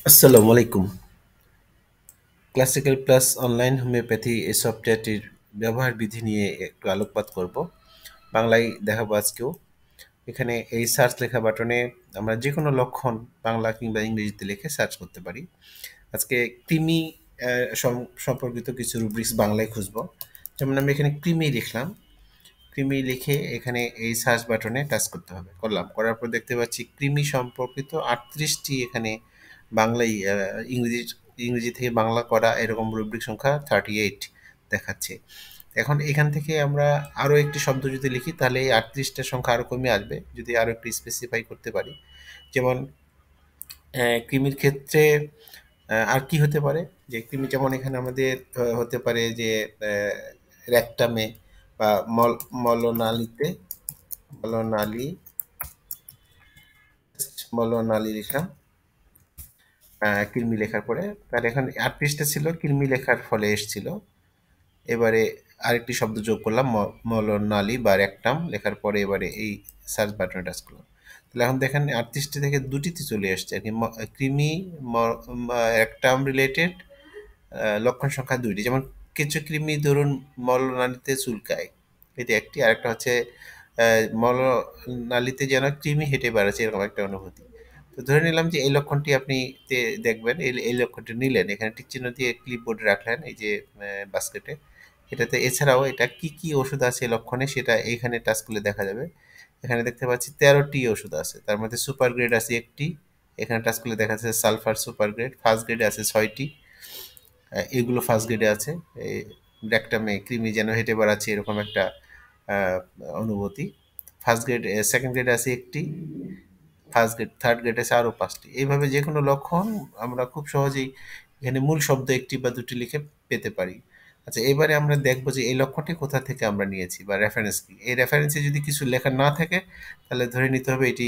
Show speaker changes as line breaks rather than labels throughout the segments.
আসসালামু আলাইকুম। Classical plus online homeopathy এই সফটওয়্যারটির ব্যবহার বিধি নিয়ে একটু আলোকপাত করব। বাংলায় দেখাবো আজকেও। এখানে এই সার্চ লেখা বাটনে আমরা যে কোনো লক্ষণ বাংলা কিংবা ইংরেজিতে লিখে সার্চ করতে পারি। আজকে কৃমি সম্পর্কিত কিছু রুব্রিক্স বাংলায় খুঁজব। যেমন আমি এখানে কৃমি লিখলাম। কৃমি লিখে এখানে এই সার্চ বাটনে টাচ করতে হবে। করার পর দেখতে পাচ্ছি কৃমি সম্পর্কিত ৩৮টি এখানে বাংলায় ইংরেজি ইংরেজি থেকে বাংলা করা এরকম রুব্রিক সংখ্যা 38 দেখাচ্ছে। এখন এখান থেকে আমরা আরও একটি শব্দ যদি লিখি তাহলে এই ৩৮টার সংখ্যা আরও কমে আসবে যদি আরও একটু স্পেসিফাই করতে পারি। যেমন কৃমির ক্ষেত্রে আর কি হতে পারে, যে কৃমি যেমন এখানে আমাদের হতে পারে যে রেকটামে বা মলনালীতে মলনালী মলনালী লিখলাম কৃমি লেখার পরে। তার এখন ৩৮টা ছিল কৃমি লেখার ফলে এসছিল। এবারে আরেকটি শব্দ যোগ করলাম মলনালী বা রেকটাম লেখার পরে এবারে এই সার্চ বাটনে টাচ করলাম। তাহলে এখন দেখেন ৩৮টা থেকে দুটিতে চলে আসছে আর কি। কৃমি রেকটাম রিলেটেড লক্ষণ সংখ্যা ২টি। যেমন কিছু কৃমি ধরুন মলনালীতে চুলকায়, এটি একটি। আরেকটা হচ্ছে মলনালীতে যেন কৃমি হেঁটে বেড়াচ্ছে এরকম একটা অনুভূতি। তো ধরে নিলাম যে এই লক্ষণটি আপনি দেখবেন, এই লক্ষণটি নিলেন, এখানে টিক চিহ্ন দিয়ে ক্লিপবোর্ডে রাখলেন এই যে বাস্কেটে। এটাতে এছাড়াও এটা কি কি ওষুধ আছে এই লক্ষণে সেটা এইখানে টাচ করলে দেখা যাবে। এখানে দেখতে পাচ্ছি 13টি ওষুধ আছে, তার মধ্যে সুপার গ্রেড আছে একটি। এখানে টাচ করলে দেখা যাচ্ছে সালফার সুপার গ্রেড। ফার্স্ট গ্রেডে আছে 6টি। এগুলো ফার্স্ট গ্রেডে আছে। এই রেকটামে কৃমি যেন হেঁটে বেড়াচ্ছে এরকম একটা আহ, অনুভূতি। ফার্স্ট গ্রেড, সেকেন্ড গ্রেডে আছে একটি। ফার্স্ট গ্রেড, থার্ড গ্রেড আছে আরও 5টি। এইভাবে যে কোনো লক্ষণ আমরা খুব সহজেই এখানে মূল শব্দ একটি বা দুটি লিখে পেতে পারি। আচ্ছা, এবারে আমরা দেখবো যে এই লক্ষণটি কোথা থেকে আমরা নিয়েছি বা রেফারেন্স কি। এই রেফারেন্সে যদি কিছু লেখা না থাকে তাহলে ধরে নিতে হবে এটি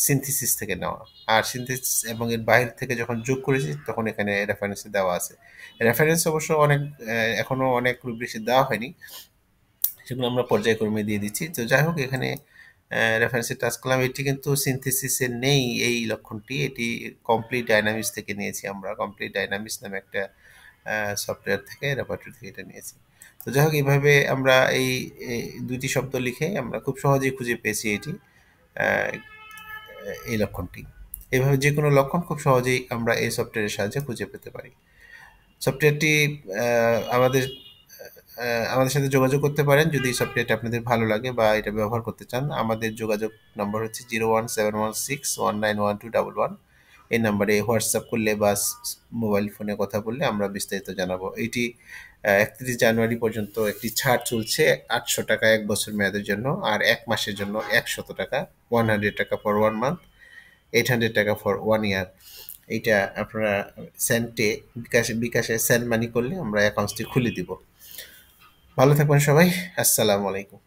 সিনথিসিস থেকে নেওয়া। আর সিনথিসিস এবং এর বাইরে থেকে যখন যোগ করেছি তখন এখানে রেফারেন্সে দেওয়া আছে। রেফারেন্স অবশ্য অনেক এখনো অনেক বেশি দেওয়া হয়নি, সেগুলো আমরা পর্যায়ক্রমে দিয়ে দিচ্ছি। তো যাই হোক, এখানে রেফারেন্সে টাচ করলাম। এটি কিন্তু সিনথেসিসে নেই এই লক্ষণটি, এটি কমপ্লিট ডাইনামিক্স থেকে নিয়েছি আমরা। কমপ্লিট ডাইনামিক্স নামে একটা সফটওয়্যার থেকে, রেপার্টরি থেকে এটা নিয়েছি। তো যাই হোক, এইভাবে আমরা এই দুইটি শব্দ লিখে আমরা খুব সহজেই খুঁজে পেয়েছি এটি, আহ, এই লক্ষণটি। এইভাবে যে কোনো লক্ষণ খুব সহজেই আমরা এই সফটওয়্যারের সাহায্যে খুঁজে পেতে পারি। সফটওয়্যারটি আমাদের সাথে যোগাযোগ করতে পারেন যদি সফটওয়্যারটা আপনাদের ভালো লাগে বা এটা ব্যবহার করতে চান। আমাদের যোগাযোগ নম্বর হচ্ছে 01716191211। এই নাম্বারে হোয়াটসঅ্যাপ করলে বা মোবাইল ফোনে কথা বললে আমরা বিস্তারিত জানাবো। এটি ৩১ জানুয়ারি পর্যন্ত একটি ছাড় চলছে। ৮০০ টাকা ১ বছর মেয়াদের জন্য, আর ১ মাসের জন্য ১০০ টাকা, 100 টাকা ফর 1 মান্থ, 800 টাকা ফর 1 ইয়ার। এইটা আপনারা সেন্টে বিকাশে সেন্ড মানি করলে আমরা অ্যাকাউন্টটি খুলে দিব। ভালো থাকবেন সবাই। আসসালামু আলাইকুম।